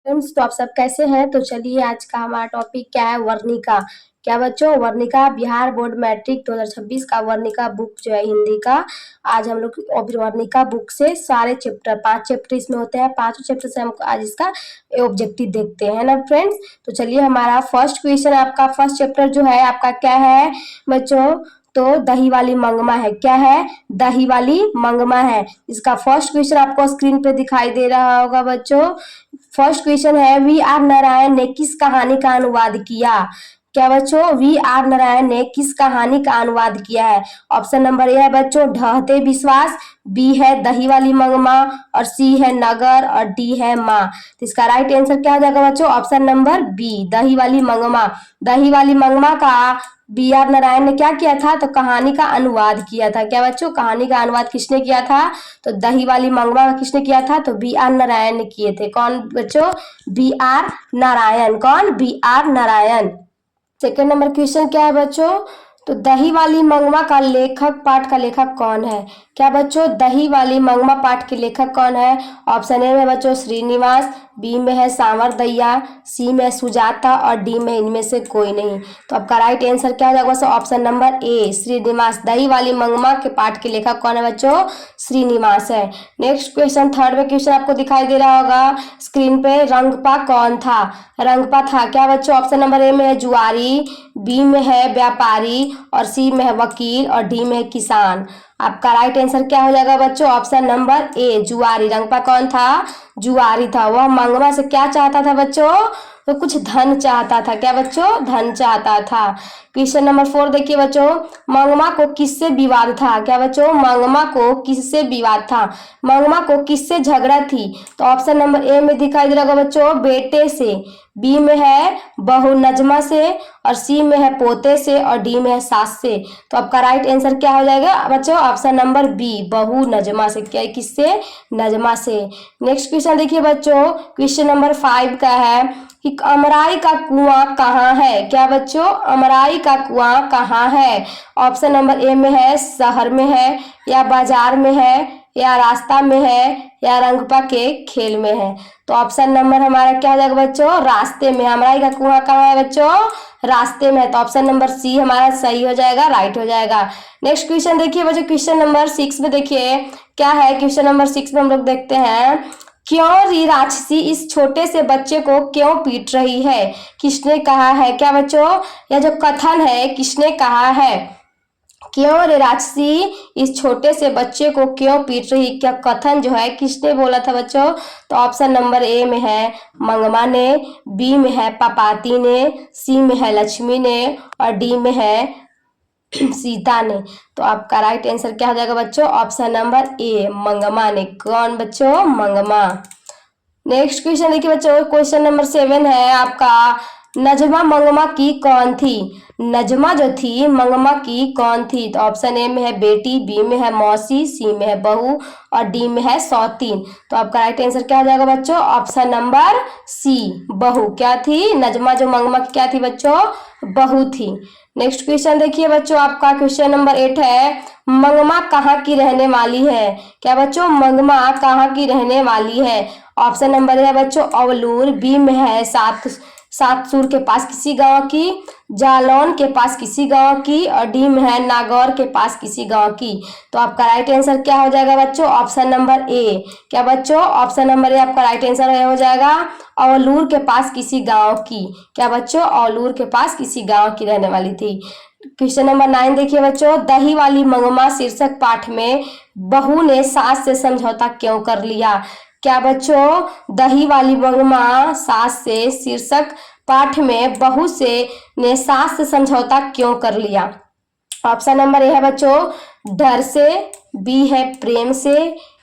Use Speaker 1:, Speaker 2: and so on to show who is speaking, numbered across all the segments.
Speaker 1: Friends, तो आप सब कैसे हैं। तो चलिए आज का हमारा टॉपिक क्या है, वर्णिका। क्या बच्चों, वर्णिका बिहार बोर्ड मैट्रिक 2026 का वर्णिका बुक जो है हिंदी का। आज हम लोग वर्णिका बुक से सारे चैप्टर 5 चैप्टर इसमें होते हैं, 5 चैप्टर से हम आज इसका ऑब्जेक्टिव देखते हैं ना फ्रेंड्स। तो चलिए हमारा फर्स्ट क्वेश्चन, आपका फर्स्ट चैप्टर जो है आपका क्या है बच्चों, तो दही वाली मंगमा है। क्या है, दही वाली मंगमा है। इसका फर्स्ट क्वेश्चन आपको स्क्रीन पे दिखाई दे रहा होगा बच्चों। फर्स्ट क्वेश्चन है, वी आर नारायण ने किस कहानी का अनुवाद किया। क्या बच्चों, वी आर नारायण ने किस कहानी का अनुवाद किया है। ऑप्शन नंबर ए है बच्चों ढहते विश्वास, बी है दही वाली मंगमा, और सी है नगर, और डी है माँ। तो इसका राइट आंसर क्या हो जाएगा बच्चों, ऑप्शन नंबर बी दही वाली मंगमा। दही वाली मंगमा का बी आर नारायण ने क्या किया था, तो कहानी का अनुवाद किया था। क्या बच्चों, कहानी का अनुवाद किसने किया था, तो दही वाली मंगवा किसने किया था, तो बी आर नारायण ने किए थे। कौन बच्चों, बी आर नारायण। कौन, B R Narayan. Second number question क्या है बच्चों, तो दही वाली मंगवा का लेखक, पाठ का लेखक कौन है। क्या बच्चों, दही वाली मंगवा पाठ के लेखक कौन है। ऑप्शन ए में बच्चों श्रीनिवास, बी में है सांवर दैया, सी में सुजाता, और डी में इनमें से कोई नहीं। तो आपका राइट आंसर क्या हो जाएगा, ऑप्शन नंबर ए श्रीनिवास। दही वाली मंगवा के पाठ के लेखक कौन है बच्चों, श्रीनिवास है। नेक्स्ट क्वेश्चन, थर्ड में क्वेश्चन आपको दिखाई दे रहा होगा स्क्रीन पे, रंगपा कौन था। रंगपा था क्या बच्चों, ऑप्शन नंबर ए में है जुआरी, बी में है व्यापारी, और सी में है वकील, और डी में है किसान। आपका राइट आंसर क्या हो जाएगा बच्चों, ऑप्शन नंबर ए जुआरी। रंगपा कौन था, जुआरी था। वह मंगवा से क्या चाहता था बच्चों, तो कुछ धन चाहता था। क्या बच्चों, धन चाहता था। क्वेश्चन नंबर 4 देखिए बच्चों, मंगमा को किससे विवाद था। क्या बच्चों, मंगमा को किससे विवाद था, मंगमा को किससे झगड़ा थी। तो ऑप्शन नंबर ए में दिखाई दे रहा होगा बच्चों बेटे से, बी में है बहू नजमा से, और सी में है पोते से, और डी में है सास से। तो आपका राइट आंसर क्या हो जाएगा बच्चों, ऑप्शन नंबर बी बहू नजमा से। क्या, किससे, नजमा से। नेक्स्ट क्वेश्चन देखिए बच्चों, क्वेश्चन नंबर 5 का है कि अमराई का कुआं कहाँ है। क्या बच्चों, अमराई का कुआं कहाँ है। ऑप्शन नंबर ए में है शहर में है, या बाजार में है, या रास्ता में है, या रंगपा के खेल में है। तो ऑप्शन नंबर हमारा क्या हो जाएगा बच्चों, रास्ते में। अमराई का कुआं कहाँ है बच्चों, रास्ते में है। तो ऑप्शन नंबर सी हमारा सही हो जाएगा, राइट हो जाएगा। नेक्स्ट क्वेश्चन देखिए बच्चों, क्वेश्चन नंबर 6 में देखिए क्या है। क्वेश्चन नंबर 6 में हम लोग देखते हैं, क्यों री राक्षसी इस छोटे से बच्चे को क्यों पीट रही है। किसने कहा है। क्या बच्चों, यह जो कथन है किसने कहा है, क्यों रे राक्षसी इस छोटे से बच्चे को क्यों पीट रही, क्या कथन जो है किसने बोला था बच्चों। तो ऑप्शन नंबर ए में है मंगमा ने, बी में है पापाती ने, सी में है लक्ष्मी ने, और डी में है सीता ने। तो आपका राइट आंसर क्या हो जाएगा बच्चों, ऑप्शन नंबर ए मंगमा ने। कौन बच्चों, मंगमा। नेक्स्ट क्वेश्चन देखिए बच्चों, क्वेश्चन नंबर 7 है आपका, नजमा मंगमा की कौन थी। नजमा जो थी मंगमा की कौन थी। तो ऑप्शन ए में है बेटी, बी में है मौसी, सी में है बहू, और डी में है सौतीन। तो आपका राइट आंसर क्या हो जाएगा बच्चों, ऑप्शन नंबर सी बहू। क्या थी, नजमा जो मंगमा की क्या थी बच्चों, बहू थी। नेक्स्ट क्वेश्चन देखिए बच्चों, आपका क्वेश्चन नंबर 8 है, मंगमा कहाँ की रहने वाली है। क्या बच्चों, मंगमा कहाँ की रहने वाली है। ऑप्शन नंबर है बच्चों अवलूर, बी में है सातसूर के पास किसी गांव की, जालौन के पास किसी गांव की, और डी में है नागौर के पास किसी गांव की। तो आपका राइट आंसर क्या हो जाएगा बच्चों, ऑप्शन नंबर ए। क्या बच्चों, ऑप्शन नंबर ए आपका राइट आंसर हो जाएगा, अवलूर के पास किसी गांव की। क्या बच्चों, अवलूर के पास किसी गांव की रहने वाली थी। क्वेश्चन नंबर 9 देखिए बच्चों, दही वाली मंगमा शीर्षक पाठ में बहू ने सास से समझौता क्यों कर लिया। क्या बच्चों, दही वाली मंगमा सास से शीर्षक पाठ में बहू से ने सास से समझौता क्यों कर लिया। ऑप्शन नंबर ए है बच्चों डर से, बी है प्रेम से,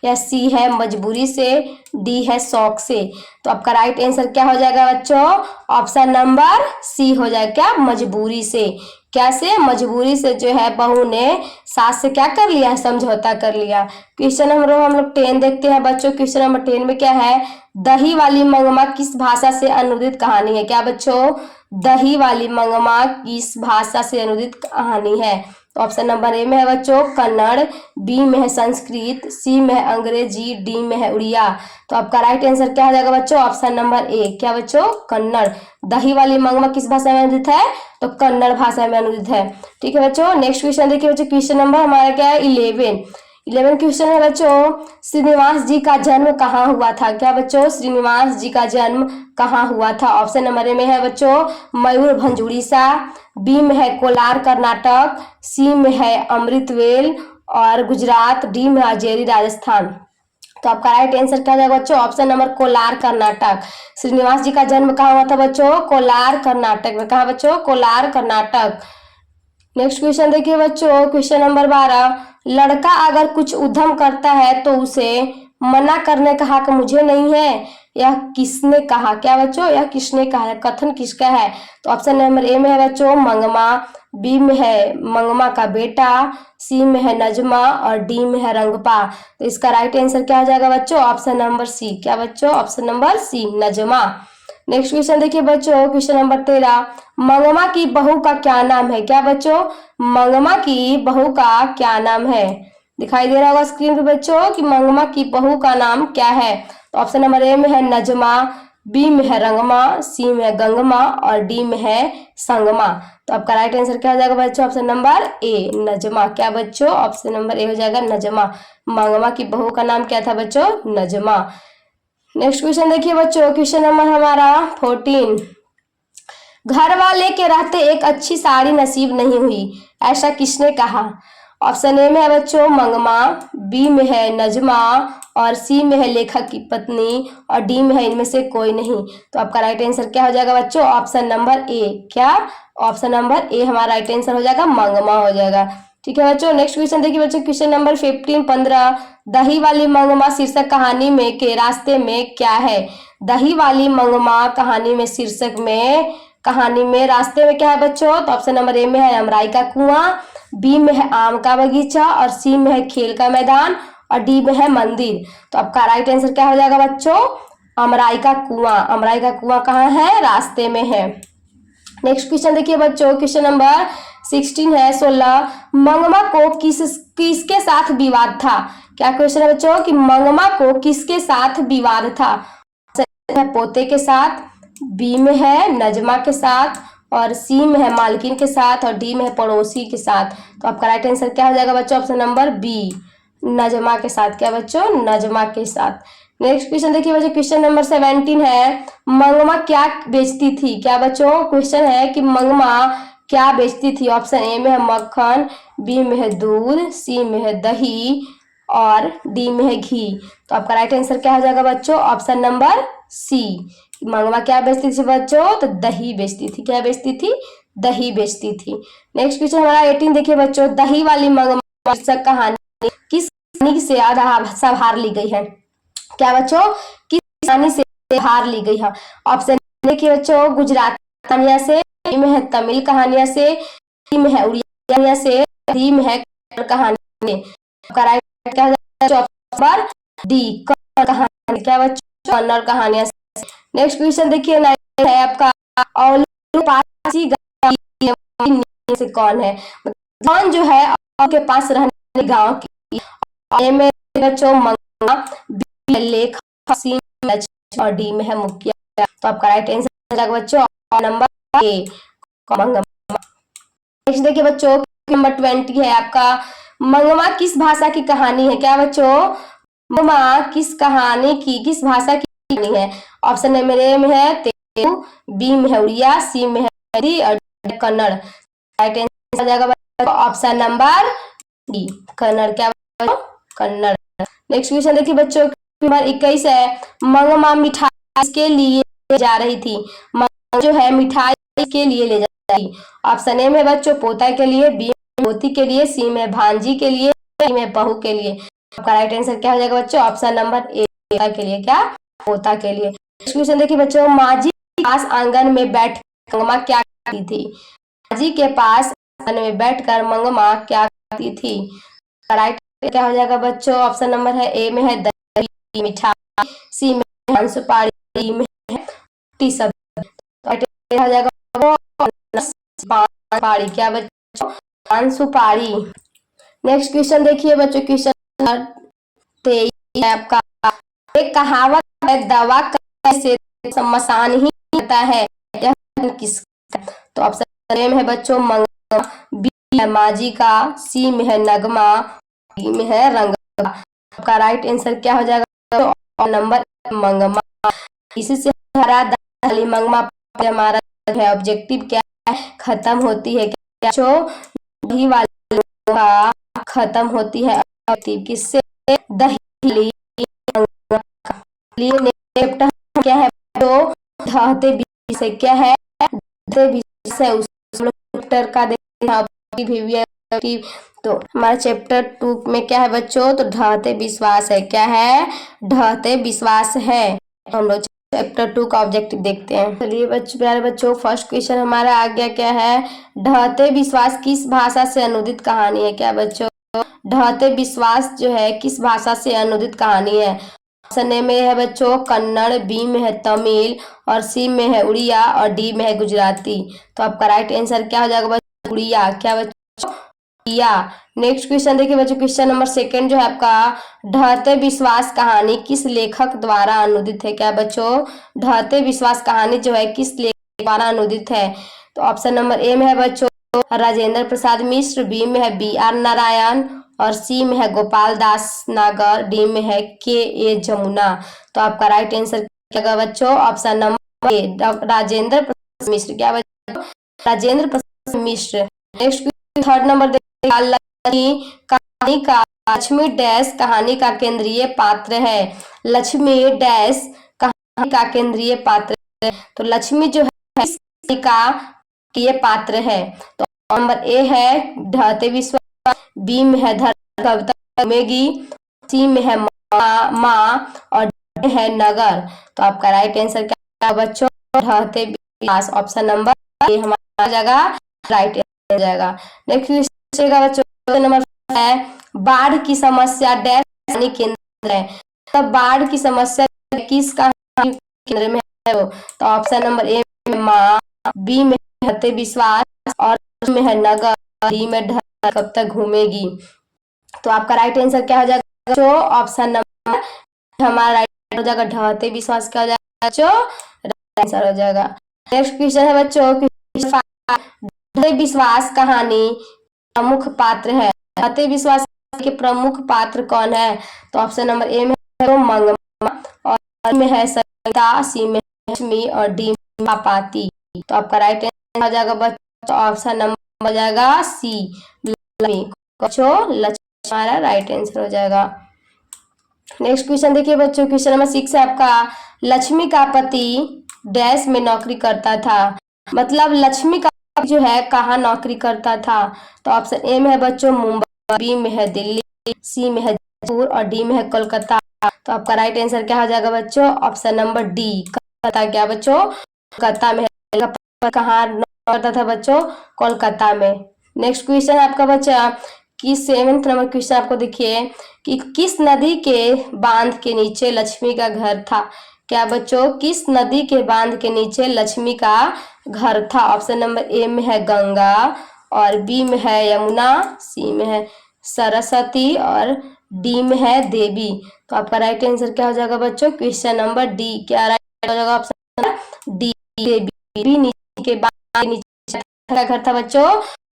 Speaker 1: या सी है मजबूरी से, डी है शौक से। तो आपका राइट आंसर क्या हो जाएगा बच्चों, ऑप्शन नंबर सी हो जाएगा, क्या, मजबूरी से। कैसे, मजबूरी से जो है बहू ने सास से क्या कर लिया, समझौता कर लिया। क्वेश्चन नंबर हम लोग 10 देखते हैं बच्चों। क्वेश्चन नंबर 10 में क्या है, दही वाली मंगमा किस भाषा से अनुदित कहानी है। क्या बच्चों, दही वाली मंगमा किस भाषा से अनुदित कहानी है। तो ऑप्शन नंबर ए में है बच्चों कन्नड़, बी में है संस्कृत, सी में है अंग्रेजी, डी में है उड़िया। तो आपका राइट आंसर क्या हो जाएगा बच्चों? Option number A. क्या बच्चों? कन्नड़। दही वाली मंगमा किस भाषा में अनुदित है? तो कन्नड़ भाषा में अनुदित है। ठीक है बच्चों, नेक्स्ट क्वेश्चन देखिए बच्चों, क्वेश्चन नंबर हमारा क्या है? 11 क्वेश्चन है बच्चों, श्रीनिवास जी का जन्म कहाँ हुआ था? क्या बच्चों? श्रीनिवास जी का जन्म कहाँ हुआ था? ऑप्शन नंबर ए में है बच्चों मयूरभंज उड़ीसा, बी में है कोलार कर्नाटक, सी में है अमृतवेल और गुजरात, डी में अजेरी राजस्थान। तो आपका राइट आंसर क्या जाएगा बच्चों? Option number Kolar Karnataka. श्रीनिवास जी का जन्म कहाँ हुआ था बच्चों? कोलार कर्नाटक में। कहाँ बच्चों? कोलार कर्नाटक। नेक्स्ट क्वेश्चन देखिए बच्चों, क्वेश्चन नंबर 12, लड़का अगर कुछ उद्यम करता है तो उसे मना करने का हक मुझे नहीं है, यह किसने कहा? क्या बच्चों? यह किसने कहा है? कथन किसका है? तो ऑप्शन नंबर ए में है बच्चों मंगमा, बी में है मंगमा का बेटा, सी में है नजमा और डी में है रंगपा। तो इसका राइट आंसर क्या हो जाएगा बच्चों? Option number C. क्या बच्चों? Option number C, Najma. Next question देखिए बच्चों, क्वेश्चन नंबर 13, मंगमा की बहू का क्या नाम है? क्या बच्चों? मंगमा की बहू का क्या नाम है? दिखाई दे रहा होगा स्क्रीन पे बच्चों कि मंगमा की बहू का नाम क्या है? तो ऑप्शन नंबर ए में है नजमा, बी में है रंगमा, सी में है गंगमा और डी में है संगमा। तो आपका राइट आंसर क्या हो जाएगा बच्चों? ऑप्शन नंबर ए, नजमा। क्या बच्चों? ऑप्शन नंबर ए हो जाएगा नजमा। मंगमा की बहू का नाम क्या था बच्चों? नजमा। नेक्स्ट क्वेश्चन देखिए बच्चों, क्वेश्चन नंबर हमारा 14, घर वाले के रहते एक अच्छी साड़ी नसीब नहीं हुई, ऐसा किसने कहा? ऑप्शन ए में है बच्चों मंगमा, बी में है नजमा और सी में है लेखक की पत्नी और डी में है इनमें से कोई नहीं। तो आपका राइट आंसर क्या हो जाएगा बच्चों? Option number A. क्या? ऑप्शन नंबर ए हमारा राइट आंसर हो जाएगा, मंगमा हो जाएगा। ठीक है बच्चों, नेक्स्ट क्वेश्चन देखिए बच्चों, क्वेश्चन नंबर 15, दही वाली मंगमा शीर्षक कहानी में के रास्ते में क्या है? दही वाली मंगमा कहानी में शीर्षक में कहानी में रास्ते में क्या है बच्चों? तो ऑप्शन नंबर ए में है अमराई का कुआं, बी में है आम का बगीचा और सी में है खेल का मैदान और डी में है मंदिर। तो आपका राइट आंसर क्या हो जाएगा बच्चों? अमराई का कुआं। अमराई का कुआं कहाँ है? रास्ते में है। नेक्स्ट क्वेश्चन देखिए बच्चों, क्वेश्चन नंबर 16 है 16, मंगमा को किसके साथ विवाद था? क्या क्वेश्चन है बच्चों कि मंगमा को किसके साथ विवाद था? पोते के साथ, बी में है नजमा के साथ और सी में है मालकिन के साथ और डी में है पड़ोसी के साथ। तो आपका राइट आंसर क्या हो जाएगा बच्चों? ऑप्शन नंबर बी, नजमा के साथ। क्या बच्चों? नजमा के साथ। नेक्स्ट क्वेश्चन देखिए बच्चों, क्वेश्चन नंबर 17 है, मंगमा क्या बेचती थी? क्या बच्चों? क्वेश्चन है कि मंगमा क्या बेचती थी? ऑप्शन ए में है मक्खन, बी में है दूध, सी में है दही और डी में है घी। तो आपका राइट आंसर क्या हो जाएगा बच्चों? Option number C. मंगवा क्या बेचती थी बच्चों? तो दही बेचती थी। क्या बेचती थी? दही बेचती थी। नेक्स्ट क्वेश्चन हमारा 18 देखिए बच्चों, दही वाली मंगवा कहानी किस कहानी से आधा हार ली गई है? क्या बच्चों? किस कहानी से हार ली गई है? ऑप्शन देखिए बच्चों गुजराती कहानियां से, बी में है तमिल कहानियां से, सी में है उड़िया कहानियां से, डी में है कहानी। आपका राइट क्या हो जाएगा? ऑप्शन नंबर डी, कन्नड़ कहानी। क्या बच्चों? कन्नड़ कहानियां। नेक्स्ट क्वेश्चन देखिए है आपका, औलू पासी गाँव से कौन है? कौन जो है के पास रहने गांव की? ए में बच्चों मंगमा, बी में लेख, सी में और डी में है मुखिया। तो आपका राइट आंसर है बच्चों नंबर ए, मंगमा। नेक्स्ट देखिए बच्चों, नंबर 20 है आपका, मंगमा किस भाषा की कहानी है? क्या बच्चों? मंगमा किस भाषा की कहानी है? ऑप्शन नंबर ए में है तेलुगु, बी में है उड़िया, सी में है हिंदी और डी में कन्नड़। राइट आंसर हो जाएगा बच्चों ऑप्शन नंबर डी, कन्नड़। क्या बच्चों? कन्नड़। नेक्स्ट क्वेश्चन देखिए बच्चों, नंबर 21 है, मंगमा मिठाई के लिए जा रही थी? मंगमा जो है मिठाई के लिए ले जा रही। ऑप्शन ए में बच्चों पोता के लिए, बी में पोती के लिए, सी में भांजी के लिए, डी में बहू के लिए। आपका राइट आंसर क्या हो जाएगा बच्चों? ऑप्शन नंबर ए, पोता के लिए। क्या? पोता के लिए। क्वेश्चन देखिए बच्चों, माजी के पास आंगन में बैठ मंगमा क्या करती थी? माजी के पास आंगन में बैठकर मंगमा क्या करती थी? राइट क्या हो जाएगा बच्चों? ऑप्शन नंबर है ए में है दही मिठाई, सी में है सुपारी, डी में है टी सब्जी। राइट हो जाएगा सुपारी। क्या बच्चों? पान सुपारी। नेक्स्ट क्वेश्चन देखिए बच्चों, क्वेश्चन 23 है आपका। एक कहावत है, दवा करने से शमशान ही आता है, यह किसका? तो ऑप्शन ए में है बच्चों मंगमा, बी है माजी का, सी में है नगमा, डी में है रंगमा। आपका राइट आंसर क्या हो जाएगा? नंबर मंगमा। इसी से हरा दाली मंगमा हमारा है ऑब्जेक्टिव क्या है? खत्म होती है क्या दही वाली खत्म होती है ऑब्जेक्टिव किससे? दही। क्या है तो ढहते बीज से क्या है? ढहते बीज से उस चैप्टर का देखते। तो हमारे चैप्टर 2 में क्या है बच्चों? तो ढहते विश्वास है। क्या है? ढहते विश्वास है। हम लोग चैप्टर 2 का ऑब्जेक्टिव देखते हैं। चलिए बच्चों, प्यारे बच्चों, फर्स्ट क्वेश्चन हमारा आ गया। क्या है? ढहते विश्वास किस भाषा से अनुदित कहानी है? क्या बच्चों? ढहते विश्वास जो है किस भाषा से अनुदित कहानी है? ऑप्शन ए में है बच्चों कन्नड़, बी में है तमिल और सी में है उड़िया और डी में है गुजराती। तो आपका राइट आंसर क्या हो जाएगा बच्चों? उड़िया। क्या बच्चों? उड़िया। नेक्स्ट क्वेश्चन देखिए बच्चों, क्वेश्चन नंबर 2 जो है आपका, ढहते विश्वास कहानी किस लेखक द्वारा अनुदित है? क्या बच्चों? ढहते विश्वास कहानी जो है किस लेखक द्वारा अनुदित है? तो ऑप्शन नंबर ए में है बच्चों राजेंद्र प्रसाद मिश्र, बी में है बी आर नारायण और सी में है गोपाल दास नागर, डी में है के ए जमुना। तो आपका राइट आंसर क्या होगा बच्चों? ऑप्शन नंबर ए राजेंद्र प्रसाद मिश्र। क्या बच्चों? Rajendra Prasad Mishra. Next third number कहानी का लक्ष्मी डैश कहानी का केंद्रीय पात्र है। लक्ष्मी डैश कहानी का केंद्रीय पात्र है। तो लक्ष्मी जो है का ये पात्र है। तो नंबर ए है ढहते विश्वास, बी में है कविता मेगी, सी में है माँ और डी है नगर। तो आपका राइट आंसर क्या बच्चों? ढहते विश्वास। ऑप्शन नंबर ए हमारा जगह राइट आंसर हो जाएगा। नेक्स्ट बच्चों नंबर है बाढ़ की समस्या डैश कहानी केंद्र है। तब बाढ़ की समस्या किस कहानी केंद्र में है? तो ऑप्शन नंबर ए में माँ, बी में ढहते विश्वास और में है नगर, डी में ढहते कब तक घूमेगी। तो आपका राइट आंसर क्या हो जाएगा जो? ऑप्शन नंबर हमारा राइट हो जाएगा ढहते विश्वास। क्या हो जाएगा जो? राइट आंसर हो जाएगा। नेक्स्ट क्वेश्चन है बच्चों ढहते विश्वास कहानी प्रमुख पात्र है। ढहते विश्वास के प्रमुख पात्र कौन है? तो ऑप्शन नंबर ए में है मंगमा और में है सरिता, सी में लक्ष्मी और डी में पाती। तो आपका राइट आंसर हो जाएगा बच्चों ऑप्शन नंबर हो जाएगा सी लक्ष्मी। लक्ष्मी हमारा राइट आंसर हो जाएगा। नेक्स्ट क्वेश्चन देखिए बच्चों, क्वेश्चन नंबर 6 है आपका। लक्ष्मी का पति डैश में नौकरी करता था। मतलब लक्ष्मी का जो है कहाँ नौकरी करता था? तो ऑप्शन ए में है बच्चों मुंबई, बी में है दिल्ली, सी में है जयपुर और डी में है कोलकाता। तो आपका राइट आंसर क्या हो जाएगा बच्चों? Option number D Kolkata. क्या बच्चों? कोलकाता में है। कहाँ करता था बच्चों? कोलकाता में। नेक्स्ट क्वेश्चन है आपका बच्चा कि 7th नंबर क्वेश्चन आपको देखिए कि किस नदी के बांध के नीचे लक्ष्मी का घर था? क्या बच्चों? किस नदी के बांध के नीचे लक्ष्मी का घर था? ऑप्शन नंबर ए में है गंगा और बी में है यमुना, सी में है सरस्वती और डी में है देवी। तो आपका राइट आंसर क्या हो जाएगा बच्चों? Question number D. क्या राइट हो जाएगा? ऑप्शन डी देवी। नीचे के बांध के नीचे का घर था बच्चों?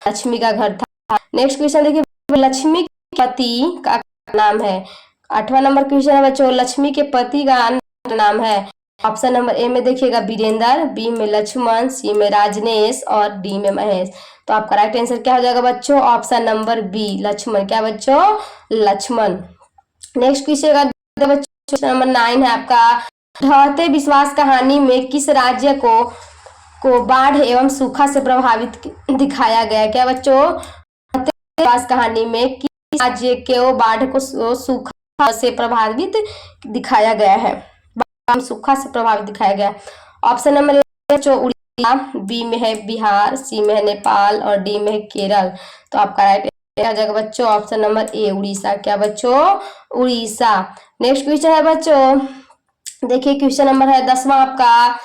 Speaker 1: लक्ष्मी का घर था। नेक्स्ट क्वेश्चन देखिए लक्ष्मी के पति का नाम है। 8वां नंबर क्वेश्चन है बच्चों लक्ष्मी के पति का नाम है। ऑप्शन नंबर ए में देखिएगा वीरेंद्र, बी में लक्ष्मण, सी में राजनेश और डी में महेश। तो आपका राइट आंसर क्या हो जाएगा बच्चों? Option number B Lakshman. क्या बच्चों? लक्ष्मण। नेक्स्ट क्वेश्चन नंबर 9 है आपका। ढहते विश्वास कहानी में किस राज्य को बाढ़ एवं सूखा से प्रभावित दिखाया गया? क्या बच्चों? विश्वास कहानी में किस राज्य को बाढ़ को सूखा से प्रभावित दिखाया गया है? सूखा से प्रभावित दिखाया गया। ऑप्शन नंबर ए जो उड़ीसा, बी में है बिहार, सी में है नेपाल और डी में है केरल। तो आपका राइट आ जाएगा बच्चों ऑप्शन नंबर ए उड़ीसा। क्या बच्चों? उड़ीसा। नेक्स्ट क्वेश्चन है बच्चों देखिए क्वेश्चन नंबर है 10वां आपका।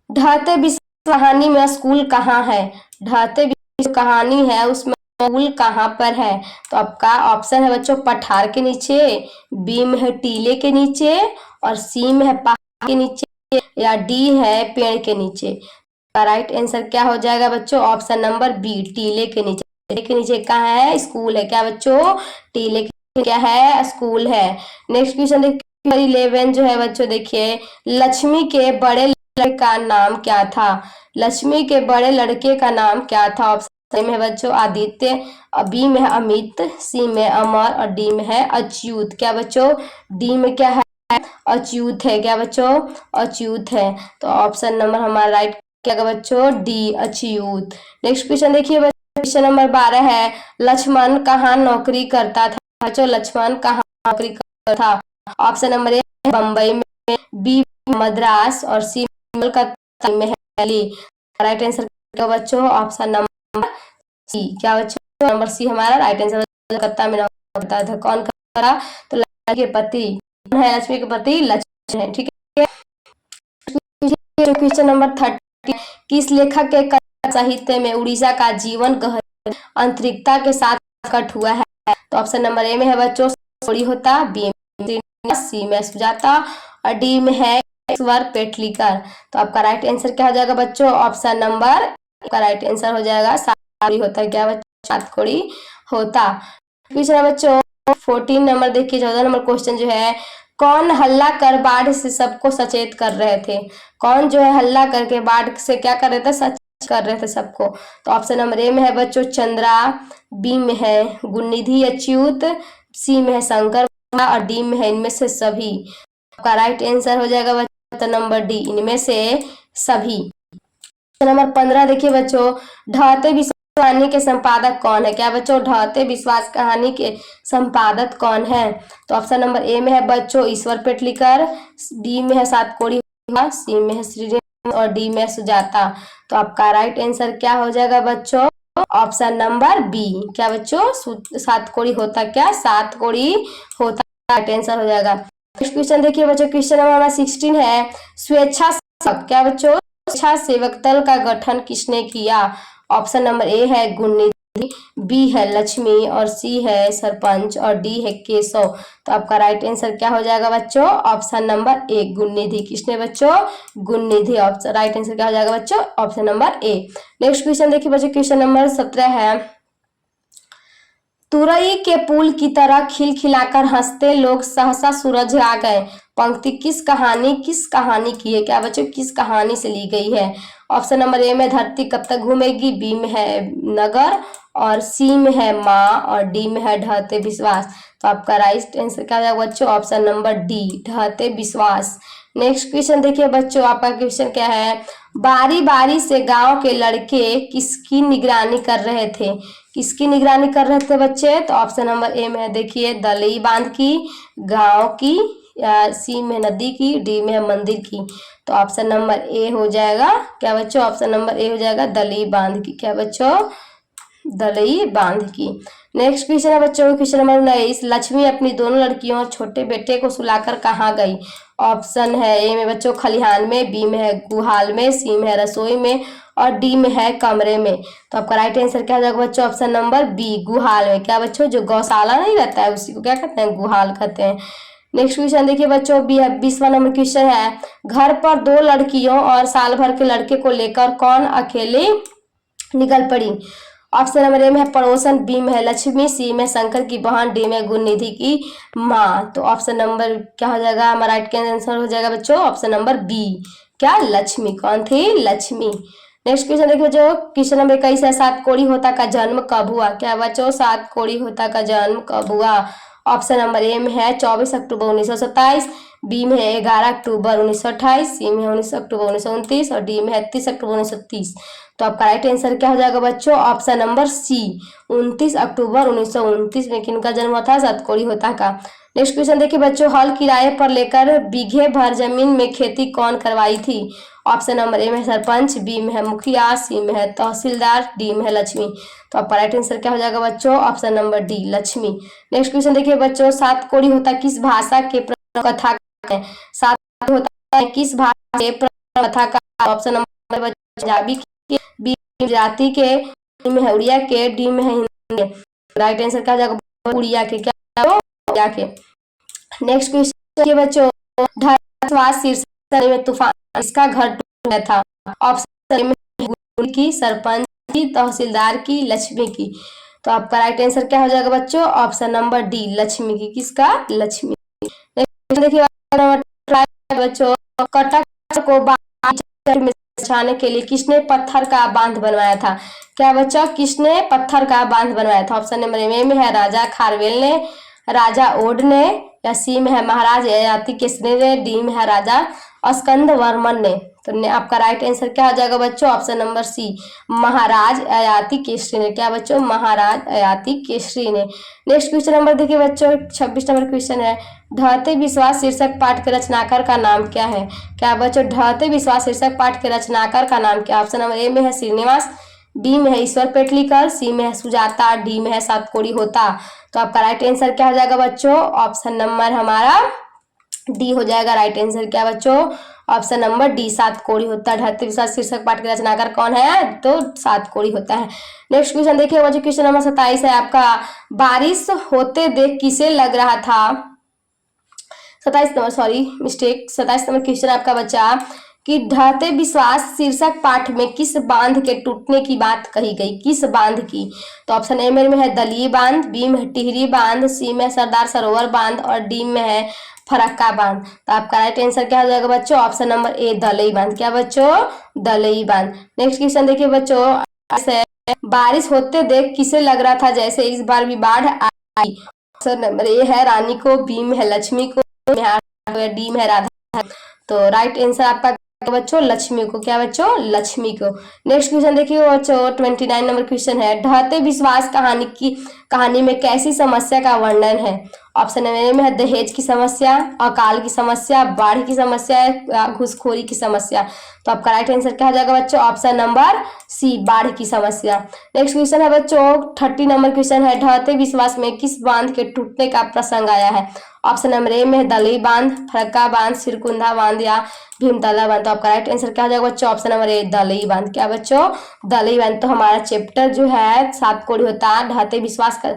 Speaker 1: ढहते विश्वास कहानी में स्कूल कहाँ है? ढहते विश्वास कहानी है उसमें पुल कहाँ पर है? तो आपका ऑप्शन है बच्चों पठार के नीचे, बी में है टीले के नीचे, और सी में है पहाड़ के नीचे, या डी है पेड़ के नीचे। राइट आंसर क्या हो जाएगा बच्चों? ऑप्शन नंबर बी, टीले के नीचे। टीले के नीचे कहाँ है? स्कूल है। क्या बच्चों? टीले के नीचे क्या है? स्कूल है। नेक्स्ट क्वेश्चन देखिए 11 जो है बच्चों, देखिए लक्ष्मी के बड़े लड़के का नाम क्या था? लक्ष्मी के बड़े लड़के का नाम क्या था? ऑप्शन में है बच्चों आदित्य, बी में है अमित, सी में अमर, और डी में है अच्युत। क्या बच्चों? डी में क्या है? अच्युत है। क्या बच्चों? अच्युत है। तो ऑप्शन नंबर हमारा राइट क्या होगा बच्चों? डी, अच्युत। नेक्स्ट क्वेश्चन देखिए क्वेश्चन नंबर 12 है, लक्ष्मण कहाँ नौकरी करता था? बच्चों लक्ष्मण कहाँ नौकरी करता था? ऑप्शन नंबर ए बम्बई में, बी मद्रास, और सी कलकत्ता में है दिल्ली। राइट आंसर क्या बच्चों? Option number C. क्या बच्चों? नंबर सी हमारा राइट आंसर। कलकत्ता में नौकरी करता था। कौन करा? तो लक्ष्मण के पति कौन है? लक्ष्मी के पति लक्ष्मण है। ठीक है। क्वेश्चन नंबर 30, किस लेखक के कथा साहित्य में उड़ीसा का जीवन गहन आंतरिकता के साथ प्रकट हुआ है? तो ऑप्शन नंबर ए में है बच्चों थोड़ी होता, बी में, सी में सुजाता, और डी में है ईश्वर पेटलीकर। तो आपका राइट आंसर क्या हो जाएगा बच्चों? ऑप्शन नंबर आपका राइट आंसर हो जाएगा सातकोड़ी होता। क्या बच्चों? सातकोड़ी होता। क्वेश्चन बच्चों 14 नंबर देखिए, 14 नंबर क्वेश्चन जो है, कौन हल्ला कर बाढ़ से सबको सचेत कर रहे थे? कौन जो है हल्ला करके बाढ़ से क्या कर रहे थे? सचेत कर रहे थे सबको। तो ऑप्शन नंबर ए में है बच्चों चंद्रा, बी में है गुणनिधि अच्युत, सी में है शंकर, और डी में है इनमें से सभी। आपका राइट आंसर हो जाएगा बच्चों नंबर डी, इनमें से सभी। नंबर 15 देखिए बच्चों, ढहते विश्वास कहानी के संपादक कौन है? क्या बच्चों? ढहते विश्वास कहानी के संपादक कौन है? तो ऑप्शन नंबर ए में है बच्चों ईश्वर पेटलीकर, डी में है सातकोड़ी, सी में है श्रीराम, और डी में है सुजाता। तो आपका राइट आंसर क्या हो जाएगा बच्चों? Option number B. क्या बच्चों? सातकोड़ी होता। क्या? सातकोड़ी होता। राइट आंसर हो जाएगा। नेक्स्ट क्वेश्चन देखिए बच्चों, क्वेश्चन नंबर 16 है, स्वेच्छासेवक। क्या बच्चों? स्वेच्छासेवक दल का गठन किसने किया? ऑप्शन नंबर ए है गुणनिधि, बी है लक्ष्मी, और सी है सरपंच, और डी है केशव। तो आपका राइट आंसर क्या हो जाएगा बच्चों? Option number A Gunanidhi. किसने बच्चों? गुणनिधि। ऑप्शन राइट आंसर क्या हो जाएगा बच्चों? ऑप्शन नंबर ए। नेक्स्ट क्वेश्चन देखिए बच्चों, क्वेश्चन नंबर 17 है, तुरई के पुल की तरह खिलखिलाकर हंसते लोग सहसा सूरज आ गए। पंक्ति किस कहानी की है? क्या बच्चों? किस कहानी से ली गई है? ऑप्शन नंबर ए में धरती कब तक घूमेगी, बी में है नगर, और सी में है माँ, और डी में है ढहते विश्वास। तो आपका राइट आंसर क्या है बच्चों? ऑप्शन नंबर डी, ढहते विश्वास। नेक्स्ट क्वेश्चन देखिए बच्चों, आपका क्वेश्चन क्या है, बारी बारी से गांव के लड़के किसकी निगरानी कर रहे थे? किसकी निगरानी कर रहे थे बच्चे? तो ऑप्शन नंबर ए में देखिए दलई बांध की, गांव की, या सी में नदी की, डी में है मंदिर की। तो ऑप्शन नंबर ए हो जाएगा। क्या बच्चों? ऑप्शन नंबर ए हो जाएगा दलई बांध की। क्या बच्चों? दलई बांध की। नेक्स्ट क्वेश्चन है बच्चों, क्वेश्चन नंबर 19, लक्ष्मी अपनी दोनों लड़कियों और छोटे बेटे को सुलाकर कहाँ गई? ऑप्शन है ए में बच्चों खलिहान में, बी में है गुहाल में, सी में है रसोई में, और डी में है कमरे में। तो आपका राइट आंसर क्या हो जाएगा बच्चों? ऑप्शन नंबर बी, गुहाल में। क्या बच्चों? जो गौशाला नहीं रहता है उसी को क्या कहते हैं? गुहाल कहते हैं। नेक्स्ट क्वेश्चन देखिए बच्चों, 20वां नंबर क्वेश्चन है, घर पर दो लड़कियों और साल भर के लड़के को लेकर कौन अकेले निकल पड़ी? ऑप्शन नंबर ए में है पड़ोसन, बी में है लक्ष्मी, सी में शंकर की बहन, डी में गुणनिधि की माँ। तो ऑप्शन नंबर क्या हो जाएगा? हमारा राइट आंसर हो जाएगा बच्चों ऑप्शन नंबर बी। क्या? लक्ष्मी। कौन थी? लक्ष्मी। नेक्स्ट क्वेश्चन देखिए बच्चों, क्वेश्चन नंबर 21 है, सातकोड़ी होता का जन्म कब हुआ? क्या बच्चों? सातकोड़ी होता का जन्म कब हुआ? ऑप्शन नंबर ए में है 24 अक्टूबर 1927, बी में है 11 अक्टूबर 1928, सी में है 19 अक्टूबर 1929, और डी में है 30 अक्टूबर 1930। तो आपका राइट आंसर क्या हो जाएगा बच्चों? ऑप्शन नंबर सी, 29 अक्टूबर 1929 में किनका जन्म हुआ था? सातकोड़ी होता का। नेक्स्ट क्वेश्चन देखिए बच्चों, हल किराए पर लेकर बीघे भर जमीन में खेती कौन करवाई थी? ऑप्शन नंबर ए में सरपंच, बी में है मुखिया, सी में है तहसीलदार, डी में है लक्ष्मी। तो आपका राइट आंसर क्या हो जाएगा बच्चों? Option number D, Lakshmi. Next question देखिए बच्चों, सातकोड़ी होता किस भाषा के कथा है? सातकोड़ी होता है किस भाषा के कथा का? ऑप्शन नंबर पंजाबी के, बी गुजराती के, सी में है उड़िया के, डी में है राइट आंसर क्या हो जाएगा, उड़िया के, क्या उड़िया के। नेक्स्ट क्वेश्चन बच्चों, धर्मवास शीर्षक में तूफान इसका घर टूटा था। ऑप्शन में की, सरपंच की, तहसीलदार की, लक्ष्मी की। तो आपका राइट आंसर क्या हो जाएगा बच्चों, ऑप्शन नंबर डी, लक्ष्मी की। किसका, लक्ष्मी। देखिए बच्चों, कटक को में बचाने के लिए किसने पत्थर का बांध बनवाया था। क्या बच्चों, किसने पत्थर का बांध बनवाया था। ऑप्शन नंबर ए में है राजा खारवेल ने, राजा ओड ने, या सी में है महाराज ययाति केसरी ने, डी में है राजा स्कंद वर्मन ने। तो आपका राइट आंसर क्या हो जाएगा बच्चों, ऑप्शन नंबर सी, महाराज ययाति केसरी ने। क्या बच्चों, महाराज ययाति केसरी ने। नेक्स्ट क्वेश्चन नंबर देखिए बच्चों, 26 नंबर क्वेश्चन है, ढहते विश्वास शीर्षक पाठ के रचनाकार का नाम क्या है। क्या बच्चों, ढहते विश्वास शीर्षक पाठ के रचनाकार का नाम क्या। ऑप्शन नंबर ए में है श्रीनिवास, बी में है ईश्वर पेटलीकर, सी में है सुजाता, डी में है सातकोड़ी होता। तो आपका राइट आंसर क्या हो जाएगा बच्चों, ऑप्शन नंबर हमारा डी हो जाएगा राइट आंसर। क्या बच्चों, ऑप्शन नंबर डी, सातकोड़ी होता है। ढहते विश्वास शीर्षक पाठ के रचनाकार कौन है, तो सातकोड़ी होता है। नेक्स्ट क्वेश्चन देखिए बच्चों, क्वेश्चन नंबर 27 है आपका, बारिश होते देख किसे लग रहा था। 27 number, sorry mistake, 27 number question आपका बच्चा कि ढहते विश्वास शीर्षक पाठ में किस बांध के टूटने की बात कही गई, किस बांध की। तो ऑप्शन ए में है दलिये बांध, बी में है टिहरी बांध, सी में सरदार सरोवर बांध और डी में है फरक्का बांध। तो आपका राइट आंसर क्या हो जाएगा बच्चों, ऑप्शन नंबर ए, दलई बांध। क्या बच्चों, दलई बांध। नेक्स्ट क्वेश्चन देखिए बच्चों, बारिश होते देख किसे लग रहा था जैसे इस बार भी बाढ़ आई। ऑप्शन नंबर ए है रानी को, बी में है लक्ष्मी को, डी में है राधा। तो राइट आंसर आपका बच्चों लक्ष्मी को। क्या बच्चों, लक्ष्मी को। नेक्स्ट क्वेश्चन देखिए बच्चों, 29 नंबर क्वेश्चन है, ढहते विश्वास कहानी में कैसी समस्या का वर्णन है। ऑप्शन ए में है दहेज की समस्या, अकाल की समस्या, बाढ़ की समस्या, घूसखोरी की समस्या। तो आपका राइट आंसर क्या हो जाएगा बच्चों, ऑप्शन नंबर सी, बाढ़ की समस्या। नेक्स्ट क्वेश्चन है बच्चों, 30 नंबर क्वेश्चन है, ढहते विश्वास में किस बांध के टूटने का प्रसंग आया है। ऑप्शन नंबर ए में है दलई बांध, फरक्का बांध, सिरकुंदा बांध या भीमताला बांध। तो आपका राइट आंसर क्या हो जाएगा बच्चों, ऑप्शन नंबर ए, दलई बांध। क्या बच्चों, दलई बांध। तो हमारा चैप्टर जो है सातकोड़ी होता है, ढहते विश्वास का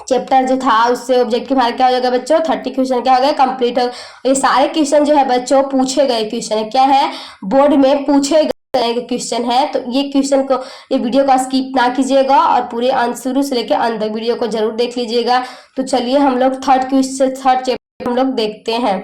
Speaker 1: चैप्टर जो था उससे ऑब्जेक्टिव हमारा क्या हो जाएगा बच्चों, 30 क्वेश्चन क्या हो गए, कंप्लीट। ये सारे क्वेश्चन जो है बच्चों पूछे गए क्वेश्चन है, क्या है, बोर्ड में पूछे गए क्वेश्चन है। तो ये क्वेश्चन को, ये वीडियो को स्किप ना कीजिएगा और पूरे अंत, शुरू से लेकर अंत तक वीडियो को जरूर देख लीजिएगा। तो चलिए हम लोग थर्ड चैप्टर हम लोग देखते हैं।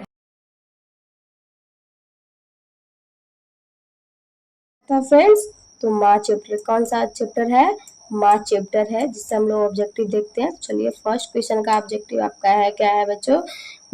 Speaker 1: तो फ्रेंड्स, तो माँ चैप्टर कौन सा चैप्टर है, माँ चैप्टर है, जिससे हम लोग ऑब्जेक्टिव देखते हैं। चलिए फर्स्ट क्वेश्चन का ऑब्जेक्टिव आपका है, क्या है बच्चों,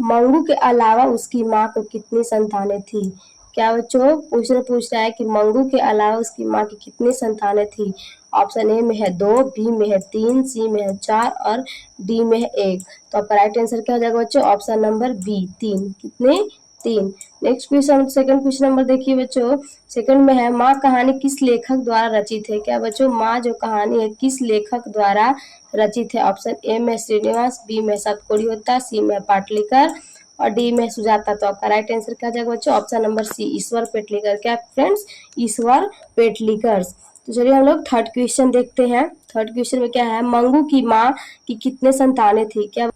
Speaker 1: मंगू के अलावा उसकी माँ को कितनी संतानें थी। क्या बच्चों, क्वेश्चन पूछ रहा है कि मंगू के अलावा उसकी माँ की कितनी संतानें थी। ऑप्शन ए में है 2, बी में है 3, सी में है 4 और डी में है 1। तो आपका राइट आंसर क्या हो जाएगा बच्चों, ऑप्शन नंबर बी, 3। कितने, 3। Next question, second question number देखिए बच्चों, सेकंड में है माँ कहानी किस लेखक द्वारा रचित है। क्या बच्चों, माँ जो कहानी है किस लेखक द्वारा रचित है। ऑप्शन ए में श्रीनिवास, बी में सातकोड़ी होता, सी में पाटलिकर और डी में सुजाता। तो आपका राइट आंसर क्या जाएगा बच्चों, ऑप्शन नंबर सी, ईश्वर पेटलीकर। क्या फ्रेंड्स, ईश्वर पेटलीकर। तो चलिए हम लोग थर्ड क्वेश्चन देखते हैं। थर्ड क्वेश्चन में क्या है, मंगू की माँ की कितने संतानें थी। क्या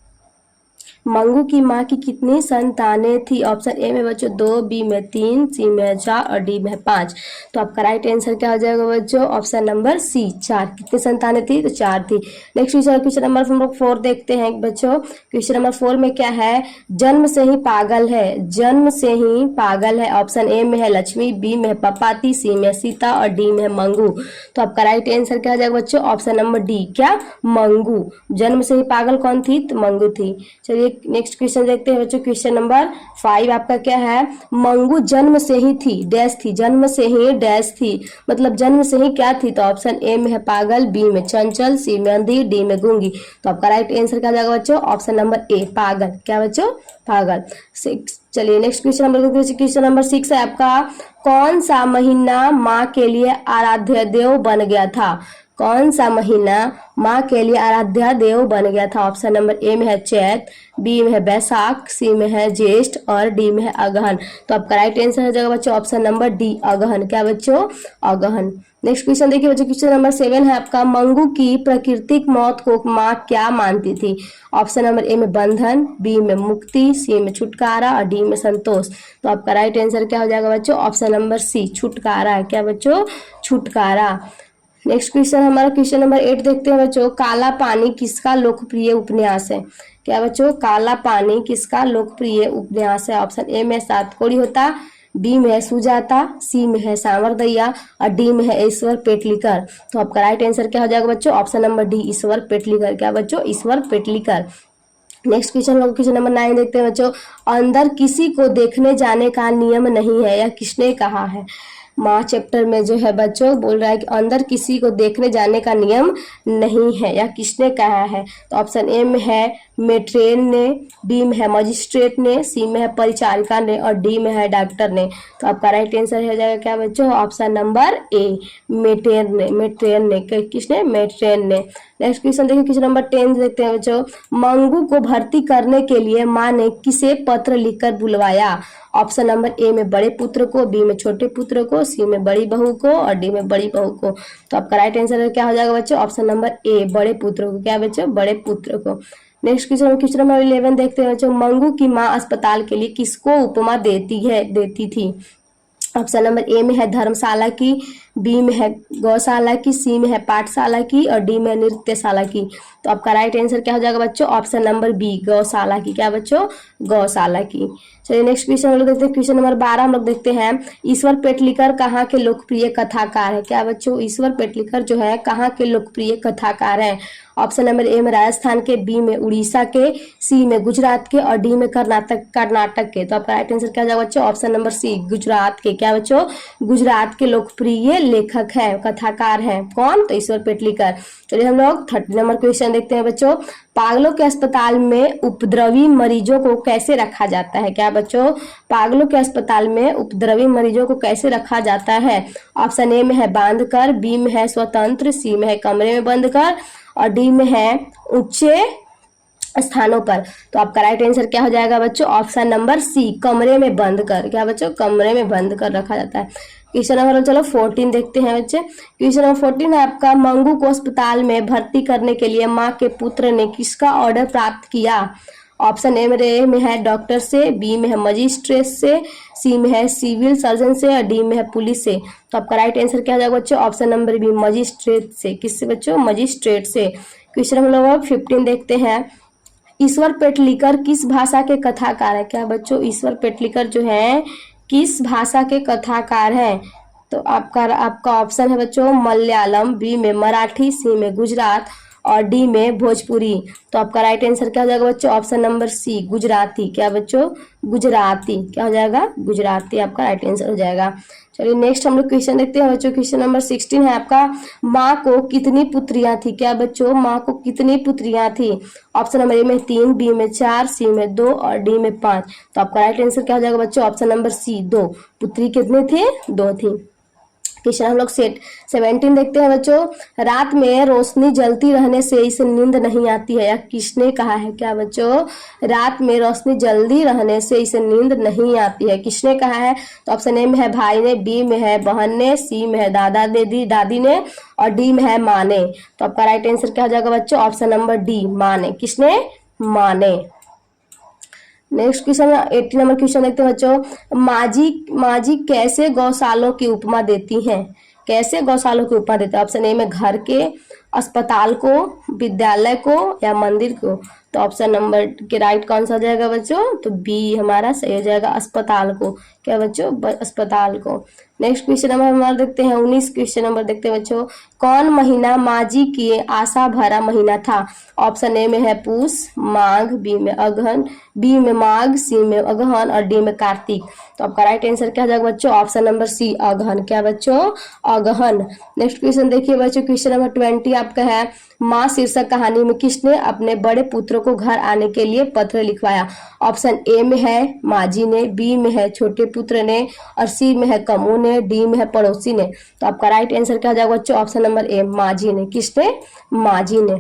Speaker 1: मंगू की माँ की कितनी संतानें थी। ऑप्शन ए में बच्चों 2, बी में 3, सी में 4 और डी में 5। तो आपका राइट आंसर क्या हो जाएगा बच्चों, ऑप्शन नंबर सी, 4। कितनी संतानें थी, तो 4 थी। नेक्स्ट क्वेश्चन नंबर हम लोग 4 देखते हैं बच्चों। क्वेश्चन नंबर 4 में क्या है, जन्म से ही पागल है, जन्म से ही पागल है। ऑप्शन ए में है लक्ष्मी, बी में है पपाती, सी में सीता और डी में है मंगू। तो आपका राइट आंसर क्या हो जाएगा बच्चों, ऑप्शन नंबर डी, क्या, मंगू। जन्म से ही पागल कौन थी, तो मंगू थी। चलिए नेक्स्ट क्वेश्चन देखते हैं बच्चों। क्वेश्चन नंबर 5 आपका क्या है, मंगू जन्म से ही थी, डैश थी, जन्म से ही डैश थी, मतलब जन्म से ही क्या थी। तो ऑप्शन ए में है पागल, बी में चंचल, सी में अंधी, डी में गूंगी। तो आपका राइट आंसर क्या जाएगा बच्चों, ऑप्शन नंबर ए, पागल। क्या बच्चों, पागल। चलिए next question number, question number 6 है आपका, कौन सा महीना माँ के लिए आराध्य देव बन गया था। कौन सा महीना माँ के लिए आराध्य देव बन गया था? ऑप्शन नंबर ए में है चैत, बी में है बैसाख, सी में है ज्येष्ठ और डी में है अगहन। तो आपका राइट आंसर हो जाएगा बच्चों ऑप्शन नंबर डी अगहन। क्या बच्चों? अगहन। नेक्स्ट क्वेश्चन देखिए बच्चों, क्वेश्चन नंबर 7 है आपका, मंगू की प्राकृतिक मौत को माँ क्या मानती थी? ऑप्शन नंबर ए में बंधन, बी में मुक्ति, सी में छुटकारा और डी में संतोष। तो आपका राइट आंसर क्या हो जाएगा बच्चों? ऑप्शन नंबर सी छुटकारा है। क्या बच्चों? छुटकारा। नेक्स्ट क्वेश्चन हमारा क्वेश्चन नंबर 8 देखते हैं बच्चों, काला पानी किसका लोकप्रिय उपन्यास है? क्या बच्चों? काला पानी किसका लोकप्रिय उपन्यास है? ऑप्शन ए में सातकोड़ी होता, बी में है सुजाता, सी में है सांवरदैया और डी में है ईश्वर पेटलीकर। तो आपका राइट आंसर क्या हो जाएगा बच्चों? ऑप्शन नंबर डी ईश्वर पेटलीकर। क्या बच्चों? ईश्वर पेटलीकर। नेक्स्ट क्वेश्चन लोग क्वेश्चन नंबर 9 देखते हैं बच्चों, अंदर किसी को देखने जाने का नियम नहीं है, यह किसने कहा है? माँ चैप्टर में जो है बच्चों बोल रहा है कि अंदर किसी को देखने जाने का नियम नहीं है, या किसने कहा है? तो ऑप्शन ए में है मेट्रेन ने, बी में है मजिस्ट्रेट ने, सी में है परिचारिका ने और डी में है डॉक्टर ने। तो आपका राइट आंसर हो जाएगा क्या बच्चों? ऑप्शन नंबर ए मेट्रेन ने। मेट्रेन ने किसने? मेट्रेन ने। नेक्स्ट क्वेश्चन देखिए, क्वेश्चन नंबर 10 देखते हैं बच्चों, मंगू को भर्ती करने के लिए माँ ने किसे पत्र लिखकर बुलवाया? ऑप्शन नंबर ए में बड़े पुत्र को, बी में छोटे पुत्र को, सी में बड़ी बहू को और डी में बड़ी बहू को। तो आपका राइट आंसर क्या हो जाएगा बच्चों? ऑप्शन नंबर ए बड़े पुत्र को। क्या बच्चों? बड़े पुत्र को। नेक्स्ट क्वेश्चन नंबर 11 देखते हैं बच्चों, मंगू की माँ अस्पताल के लिए किसको उपमा देती थी? ऑप्शन नंबर ए में है धर्मशाला की, बी में है गौशाला की, सी में है पाठशाला की और डी में है नृत्यशाला की। तो आपका राइट आंसर क्या हो जाएगा बच्चों? ऑप्शन नंबर बी गौशाला की। क्या बच्चों? गौशाला की। चलिए नेक्स्ट क्वेश्चन हम लोग देखते हैं, क्वेश्चन नंबर 12 हम लोग देखते हैं, ईश्वर पेटलीकर कहाँ के लोकप्रिय कथाकार है? क्या बच्चों? ईश्वर पेटलीकर जो है कहाँ के लोकप्रिय कथाकार हैं? ऑप्शन नंबर ए में राजस्थान के, बी में उड़ीसा के, सी में गुजरात के और डी में कर्नाटक के। तो आपका राइट आंसर क्या हो जाएगा बच्चों? ऑप्शन नंबर सी गुजरात के। क्या बच्चों? गुजरात के लोकप्रिय लेखक है, कथाकार हैं। कौन? तो ईश्वर पेटलीकर। चलिए हम लोग 30 नंबर क्वेश्चन देखते हैं बच्चों, पागलों के अस्पताल में उपद्रवी मरीजों को कैसे रखा जाता है? क्या बच्चों? पागलों के अस्पताल में उपद्रवी मरीजों को कैसे रखा जाता है? ऑप्शन ए में है बांध कर, बी में है स्वतंत्र, सी में है कमरे में बंद कर और डी में है ऊंचे स्थानों पर। तो आपका राइट आंसर क्या हो जाएगा बच्चों? ऑप्शन नंबर सी कमरे में बंद कर। क्या बच्चों? कमरे में बंद कर रखा जाता है। क्वेश्चन नंबर चलो 14 देखते हैं बच्चे, क्वेश्चन नंबर 14 है आपका, मंगू को अस्पताल में भर्ती करने के लिए माँ के पुत्र ने किसका ऑर्डर प्राप्त किया? ऑप्शन ए में है डॉक्टर से, बी में है मजिस्ट्रेट से, सी में है सिविल सर्जन से और डी में है पुलिस से। तो आपका राइट आंसर क्या हो जाएगा बच्चों? ऑप्शन नंबर बी मजिस्ट्रेट से। किससे बच्चों? मजिस्ट्रेट से। क्वेश्चन हम लोग 15 देखते हैं, ईश्वर पेटलीकर किस भाषा के कथाकार है? क्या बच्चों? ईश्वर पेटलीकर जो है किस भाषा के कथाकार हैं? तो आपका ऑप्शन है बच्चों मलयालम, बी में मराठी, सी में गुजरात और डी में भोजपुरी। तो आपका राइट आंसर क्या हो जाएगा बच्चों? Option number C Gujarati. क्या बच्चों? गुजराती। क्या हो जाएगा? गुजराती आपका राइट आंसर हो जाएगा। चलिए नेक्स्ट हम लोग क्वेश्चन देखते हैं बच्चों, क्वेश्चन नंबर 16 है आपका, माँ को कितनी पुत्रियां थी? क्या बच्चों? माँ को कितनी पुत्रियां थी? ऑप्शन नंबर ए में 3, बी में 4, सी में 2 और डी में 5। तो आपका राइट आंसर क्या हो जाएगा बच्चों? Option number C 2। पुत्री कितनी थी? 2 थी। क्वेश्चन हम लोग 17 देखते हैं बच्चों, रात में रोशनी जलती रहने से इसे नींद नहीं आती है, या किसने कहा है? क्या बच्चों? रात में रोशनी जल्दी रहने से इसे नींद नहीं आती है, किसने कहा है? तो ऑप्शन ए में है भाई ने, बी में है बहन ने, सी में है दादी ने और डी में है माँ ने। तो आपका राइट आंसर क्या हो जाएगा बच्चों? ऑप्शन नंबर डी माँ ने। किसने? माँ ने। नेक्स्ट क्वेश्चन 18 नंबर क्वेश्चन देखते हैं बच्चों, माजी कैसे गौशालों की उपमा देती हैं? कैसे गौशालों की उपमा देते हैं? ऑप्शन ए में घर के, अस्पताल को, विद्यालय को या मंदिर को। तो ऑप्शन नंबर के राइट कौन सा हो जाएगा बच्चों? तो बी हमारा सही हो जाएगा, अस्पताल को। क्या बच्चों? अस्पताल को। नेक्स्ट क्वेश्चन नंबर हमारा देखते हैं 19 क्वेश्चन नंबर देखते हैं बच्चों, कौन महीना माजी की आशा भरा महीना था? ऑप्शन ए में है पूष, माघ, बी में अगहन, बी में माघ, सी में अगहन और डी में कार्तिक। तो आपका राइट आंसर क्या हो जाएगा बच्चों? ऑप्शन नंबर सी अगहन। क्या बच्चों? अगहन। नेक्स्ट क्वेश्चन देखिए बच्चों, क्वेश्चन नंबर 20 आपका है, माँ शीर्षक कहानी में किसने अपने बड़े पुत्र को घर आने के लिए पत्र लिखवाया? ऑप्शन ए में है माँ जी ने, बी में है छोटे पुत्र ने, और सी में है कमू ने, डी में है पड़ोसी ने। तो आपका राइट आंसर क्या हो जाएगा बच्चों, ऑप्शन नंबर ए, माझी ने। किसने, माझी ने।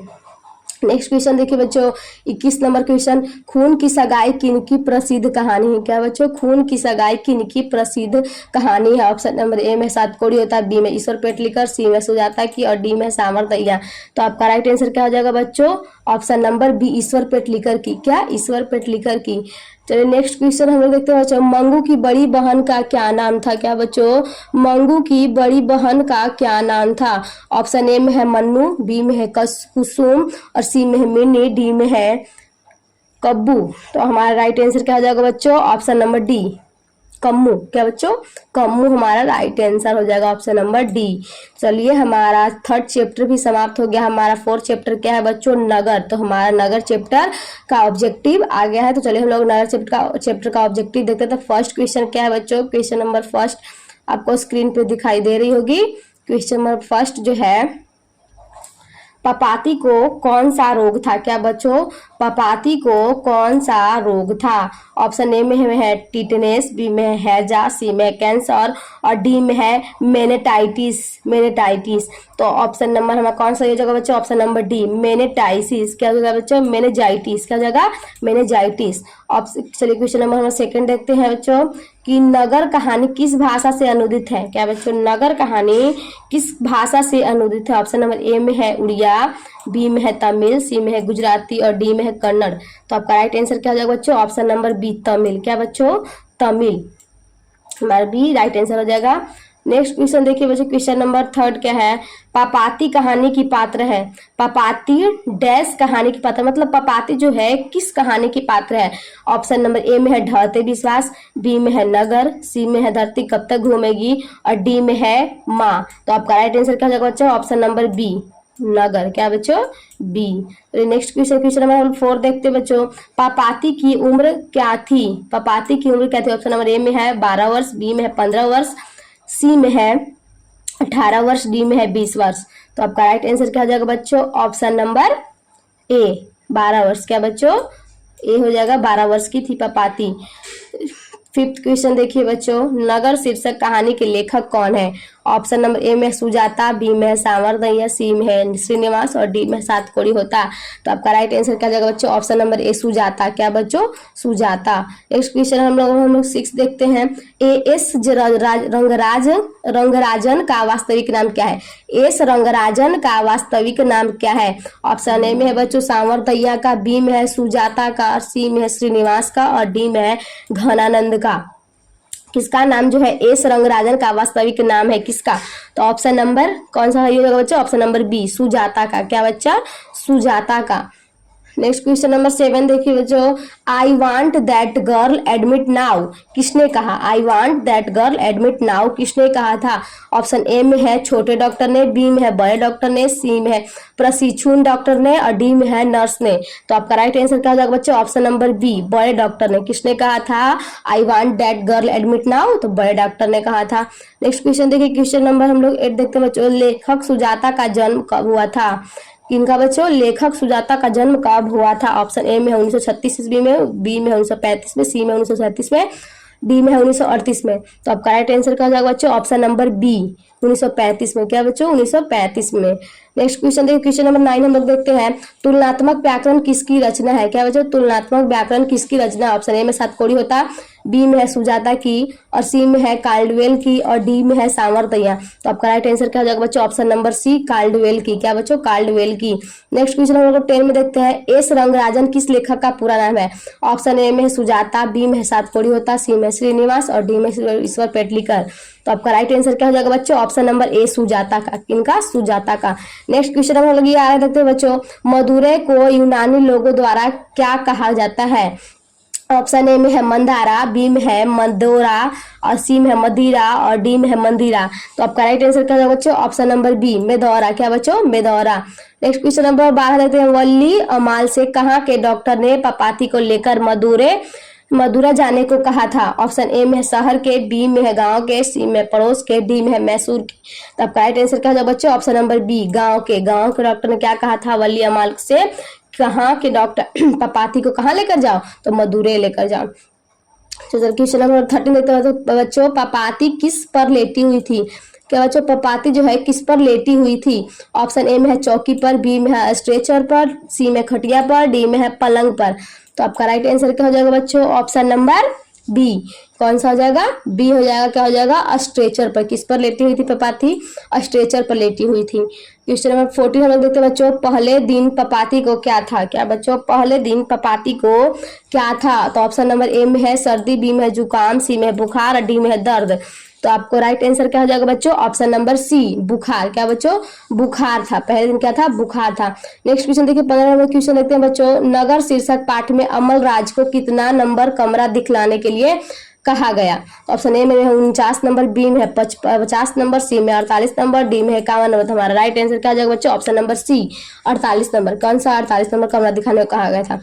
Speaker 1: नेक्स्ट क्वेश्चन देखिए बच्चों, 21 नंबर क्वेश्चन, खून की सगाई किनकी प्रसिद्ध कहानी है। क्या बच्चों, खून की सगाई किनकी प्रसिद्ध कहानी है। ऑप्शन नंबर ए में सातकोड़ी होता है, बी में ईश्वर पेटलीकर, सी में सुजाता की, और डी में सामर्थ्या। तो आपका राइट आंसर क्या हो जाएगा बच्चों, ऑप्शन नंबर बी, ईश्वर पेटलीकर की। क्या, ईश्वर पेटलीकर की। चलिए नेक्स्ट क्वेश्चन हम लोग देखते हैं बच्चों, मंगू की बड़ी बहन का क्या नाम था। क्या बच्चों, मंगू की बड़ी बहन का क्या नाम था। ऑप्शन ए में है मन्नू, बी में है कुसुम, और सी में है मिनी, डी में है कब्बू। तो हमारा राइट आंसर क्या हो जाएगा बच्चों, ऑप्शन नंबर डी, कम्मू। क्या बच्चों, कम्मू हमारा राइट आंसर हो जाएगा, ऑप्शन नंबर डी। चलिए हमारा थर्ड चैप्टर भी समाप्त हो गया। हमारा फोर्थ चैप्टर क्या है बच्चों, नगर। तो हमारा नगर चैप्टर का ऑब्जेक्टिव आ गया है। तो चलिए हम लोग नगर चैप्टर का ऑब्जेक्टिव देखते हैं। तो फर्स्ट क्वेश्चन क्या है बच्चों, क्वेश्चन नंबर फर्स्ट आपको स्क्रीन पे दिखाई दे रही होगी। क्वेश्चन नंबर फर्स्ट जो है, पपाती को कौन सा रोग था। क्या बच्चों, पपाती को कौन सा रोग था। ऑप्शन ए में है टिटनेस, बी में है हैजा, सी में है कैंसर, और डी में है मेनेटाइटिस, मेनेटाइटिस। तो ऑप्शन नंबर हमारा कौन सा हो जाएगा बच्चों, ऑप्शन नंबर डी, मेनेटाइसिस। क्या हो जाएगा बच्चों, मेनेजाइटिस। क्या हो जाएगा, मेनेजाइटिस। चलिए क्वेश्चन नंबर हम सेकंड देखते हैं बच्चों, कि नगर कहानी किस भाषा से अनुदित है। क्या बच्चों, नगर कहानी किस भाषा से अनुदित है। ऑप्शन नंबर ए में है उड़िया, बी में है तमिल, सी में है गुजराती, और डी में है कन्नड़। तो आपका राइट आंसर क्या हो जाएगा बच्चों, ऑप्शन नंबर बी, तमिल। क्या बच्चों, तमिल हमारा बी राइट आंसर हो जाएगा। नेक्स्ट क्वेश्चन देखिए बच्चों, क्वेश्चन नंबर थर्ड क्या है, पपाती कहानी की पात्र है। पपाती डैश कहानी की पात्र, मतलब पपाती जो है किस कहानी की पात्र है। ऑप्शन नंबर ए में है ढहते विश्वास, बी में है नगर, सी में है धरती कब तक घूमेगी, और डी में है माँ। तो आपका राइट आंसर क्या हो जाएगा बच्चों, ऑप्शन नंबर बी, नगर। क्या बच्चों, B. Next question, question number हम 4 देखते हैं बच्चों, पपाती की उम्र क्या थी। पपाती की उम्र क्या थी। ऑप्शन नंबर ए में है 12 वर्ष, बी में है 15 वर्ष, सी में है 18 वर्ष, डी में है 20 वर्ष। तो आपका राइट आंसर क्या हो जाएगा बच्चों, ऑप्शन नंबर ए, 12 वर्ष। क्या बच्चों, ए हो जाएगा, 12 वर्ष की थी पपाती। फिफ्थ क्वेश्चन देखिए बच्चों, नगर शीर्षक कहानी के लेखक कौन है। ऑप्शन नंबर ए में सुजाता, बी में है सामर्थ्य, सी में है श्रीनिवास, और डी में सातकोड़ी होता। तो आपका राइट आंसर क्या जाएगा बच्चों, ऑप्शन नंबर ए, सुजाता। क्या बच्चों, सुजाता। नेक्स्ट क्वेश्चन हम लोग 6 देखते हैं, एस रंगराजन का वास्तविक नाम क्या है। एस रंगराजन का वास्तविक नाम क्या है। ऑप्शन ए में है बच्चों सामर्थ्य का, बी में है सुजाता का, सी में है श्रीनिवास का, और डी में है घनानंद का। किसका नाम जो है एस रंगराजन का वास्तविक नाम है किसका। तो ऑप्शन नंबर कौन सा है बच्चा, ऑप्शन नंबर बी, सुजाता का। क्या बच्चा, सुजाता का। नेक्स्ट क्वेश्चन नंबर 7 देखिए बच्चों, I want that girl admit now किसने कहा। I want that girl admit now किसने कहा था। ऑप्शन ए में है छोटे डॉक्टर ने, बी में है बड़े डॉक्टर ने, सी में है प्रशिक्षु डॉक्टर ने, और डी में है नर्स ने। तो आपका राइट आंसर क्या हो जाएगा बच्चों, ऑप्शन नंबर बी, बड़े डॉक्टर ने। किसने कहा था I want that girl admit now, तो बड़े डॉक्टर ने कहा था। नेक्स्ट क्वेश्चन देखिए, क्वेश्चन नंबर हम लोग 8 देखते हैं बच्चों, लेखक सुजाता का जन्म कब हुआ था। किनका बच्चों, लेखक सुजाता का जन्म कब हुआ था। ऑप्शन ए में है 1936 ईस्वी में, बी में 1935 में, सी में 1937 में, डी में है 1938 में। तो आपका राइट आंसर क्या हो जाएगा बच्चों, ऑप्शन नंबर बी, 1935 में। क्या बच्चों, 1935 में। नेक्स्ट क्वेश्चन देखिए, क्वेश्चन नंबर 9 हम लोग देखते हैं, तुलनात्मक व्याकरण किसकी रचना है। क्या बच्चों, तुलनात्मक व्याकरण किसकी रचना। ऑप्शन ए में सातकोड़ी होता, बी में है सुजाता की, और सी में है काल्डवेल की, और डी में है सामर्थ्य। तो आपका राइट आंसर क्या हो जाएगा बच्चों, ऑप्शन नंबर सी, काल्डवेल की। क्या बच्चों, काल्डवेल की। नेक्स्ट क्वेश्चन हम लोग 10 में देखते हैं, एस रंगराजन किस लेखक का पूरा नाम है। ऑप्शन ए में है सुजाता, बी में है सातकोड़ी होता, सी में श्रीनिवास, और डी में ईश्वर पेटलीकर। तो आपका राइट आंसर क्या हो जाएगा बच्चों, ऑप्शन नंबर ए, सुजाता का। किनका, सुजाता का। नेक्स्ट क्वेश्चन हम लोग ये आ रहे देखते हैं बच्चों, मदुरै को यूनानी लोगों द्वारा क्या कहा जाता है। ऑप्शन ए में है मंदारा, बी में है मंदोरा, और सी में है मदिरा, और डी में है मंदिरा। तो आपका राइट आंसर क्या होगा बच्चों, ऑप्शन नंबर बी, मेदौरा। क्या बच्चों, मेदौरा। नेक्स्ट क्वेश्चन नंबर 12 देखते हैं, वल्ली अमाल से कहाँ के डॉक्टर ने पपाती को लेकर मदुरा जाने को कहा था। ऑप्शन ए में है शहर के, बी में है गांव के, सी में पड़ोस के, डी में है मैसूर के। तो आपका राइट आंसर क्या होगा बच्चों, ऑप्शन नंबर बी, गांव के। गांव के डॉक्टर ने क्या कहा था वल्ली अमाल से, कहाँ के डॉक्टर पपाती को कहाँ लेकर जाओ, तो मदुरै लेकर जाओ। चलिए क्वेश्चन नंबर 13 देखते हैं। तो बच्चों पपाती किस पर लेटी हुई थी? क्या बच्चों पपाती जो है किस पर लेटी हुई थी? ऑप्शन ए में है चौकी पर, बी में है स्ट्रेचर पर, सी में खटिया पर, डी में है पलंग पर। तो आपका राइट आंसर क्या हो जाएगा बच्चों? Option number B. कौन सा हो जाएगा? बी हो जाएगा। क्या हो जाएगा? स्ट्रेचर पर। किस पर लेटी हुई थी पपाती? स्ट्रेचर पर लेटी हुई थी। क्वेश्चन नंबर 14 हम लोग देखते हैं बच्चों, पहले दिन पपाती को क्या था? क्या बच्चों पहले दिन पपाती को क्या था? तो ऑप्शन नंबर ए में है सर्दी, बी में है जुकाम, सी में है बुखार और डी में है दर्द। तो आपको राइट आंसर क्या हो जाएगा बच्चों? ऑप्शन नंबर सी, बुखार। क्या बच्चों? बुखार था। पहले दिन क्या था? बुखार था। नेक्स्ट क्वेश्चन देखिए, 15 नंबर क्वेश्चन देखते हैं बच्चों, नगर शीर्षक पाठ में अमल राज को कितना नंबर कमरा दिखलाने के लिए कहा गया? ऑप्शन ए में है 49 नंबर, बी में है 50 नंबर, सी में 48 नंबर, डी में है 51 नंबर। हमारा राइट आंसर क्या हो जाएगा बच्चों? Option number C, 48 number. कौन सा 48 नंबर कमरा दिखाने को कहा गया था?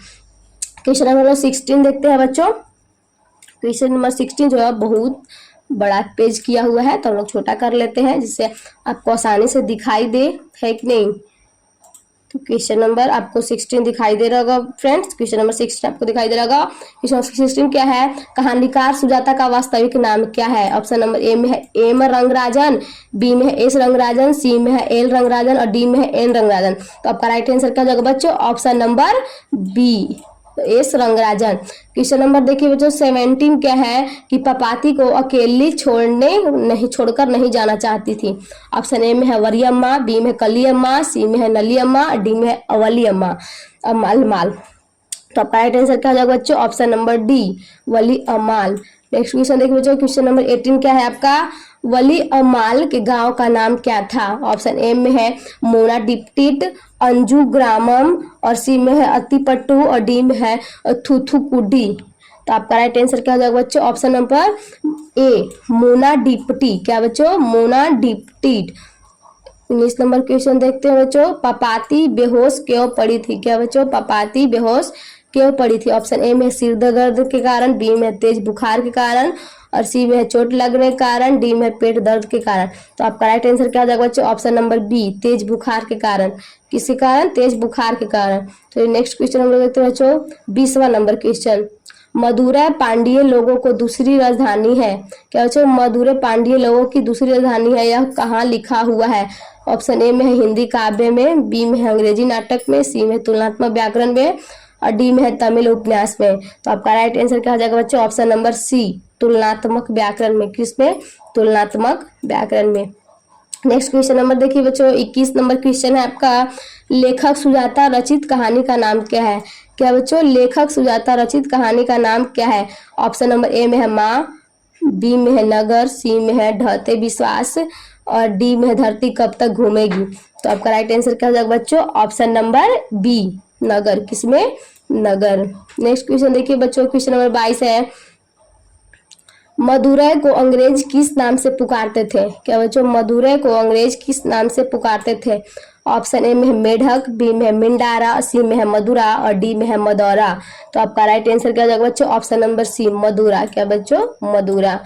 Speaker 1: क्वेश्चन नंबर 16 देखते हैं बच्चों। क्वेश्चन नंबर 16 जो है बहुत बड़ा पेज किया हुआ है, तो हम लोग छोटा कर लेते हैं जिससे आपको आसानी से दिखाई दे, है कि नहीं। तो क्वेश्चन नंबर आपको 16 दिखाई दे रहा होगा फ्रेंड्स। क्वेश्चन नंबर 16 आपको दिखाई दे रहा होगा। क्वेश्चन नंबर 16 क्या है? कहानीकार सुजाता का वास्तविक नाम क्या है? ऑप्शन नंबर ए में है एम रंगराजन, बी में है एस रंगराजन, सी में है एल रंगराजन और डी में है एन रंगराजन। तो आपका राइट आंसर क्या हो जाएगा बच्चों? Option number B, S Rangarajan. Question number देखिए बच्चों 17 क्या है? कि पपाती को अकेली छोड़कर नहीं जाना चाहती थी। ऑप्शन ए में है वरी अम्मा, बी में कली अम्मा, सी में है नली अम्मा, डी में है अवली अम्मा अमाल। तो आपका राइट आंसर क्या हो जाएगा बच्चों? ऑप्शन नंबर डी, वली अमाल। नेक्स्ट क्वेश्चन देखिए बच्चों, क्वेश्चन नंबर 18 क्या है आपका? वली अमाल के गांव का नाम क्या था? ऑप्शन ए में है मोना डिप्टिट, अंजू ग्रामम और सी में है अतिपट्टू और डी में है थुथुकुडी। तो आपका राइट आंसर क्या हो जाएगा बच्चों? ऑप्शन नंबर ए, मोना डिप्टी। क्या बच्चों? मोना डिप्टिट। 19 नंबर क्वेश्चन देखते हैं बच्चों, पपाती बेहोश क्यों पड़ी थी? क्या बच्चों? पपाती बेहोश क्यों पड़ी थी? ऑप्शन ए में सिर दर्द के कारण, बी में तेज बुखार के कारण और सी में चोट लगने के कारण, डी में पेट दर्द के कारण। तो आपका राइट आंसर क्या हो जाएगा बच्चों? ऑप्शन नंबर बी, तेज बुखार के कारण। किसके कारण? तेज बुखार के कारण। तो नेक्स्ट क्वेश्चन हम लोग देखते हैं बच्चों, 20वां नंबर क्वेश्चन, मदुरै पांड्य लोगों को दूसरी राजधानी है। क्या बच्चों? मदुरै पांड्य लोगों की दूसरी राजधानी है, यह कहाँ लिखा हुआ है? ऑप्शन ए में है हिंदी काव्य में, बी में है अंग्रेजी नाटक में, सी में तुलनात्मक व्याकरण में और डी में है तमिल उपन्यास में। तो आपका राइट आंसर क्या हो जाएगा बच्चों? ऑप्शन नंबर सी, तुलनात्मक व्याकरण में। किसमें? तुलनात्मक व्याकरण में। नेक्स्ट क्वेश्चन नंबर देखिए बच्चों, 21 नंबर क्वेश्चन है आपका, लेखक सुजाता रचित कहानी का नाम क्या है? क्या बच्चों? लेखक सुजाता रचित कहानी का नाम क्या है? ऑप्शन नंबर ए में है माँ, बी में है नगर, सी में है ढहते विश्वास और डी में है धरती कब तक घूमेगी। तो आपका राइट आंसर क्या हो जाएगा बच्चों? ऑप्शन नंबर बी, नगर। किसमें? नगर। नेक्स्ट क्वेश्चन देखिए बच्चों, क्वेश्चन नंबर 22 है, मदुरै को अंग्रेज किस नाम से पुकारते थे? क्या बच्चों? मदुरै को अंग्रेज किस नाम से पुकारते थे? ऑप्शन ए में है मेढक, बी में है मिंडारा, सी में है मदुरा और डी में है मदौरा। तो आपका राइट आंसर क्या हो जाएगा बच्चों? Option number C, Madura. क्या बच्चों? मदुरा।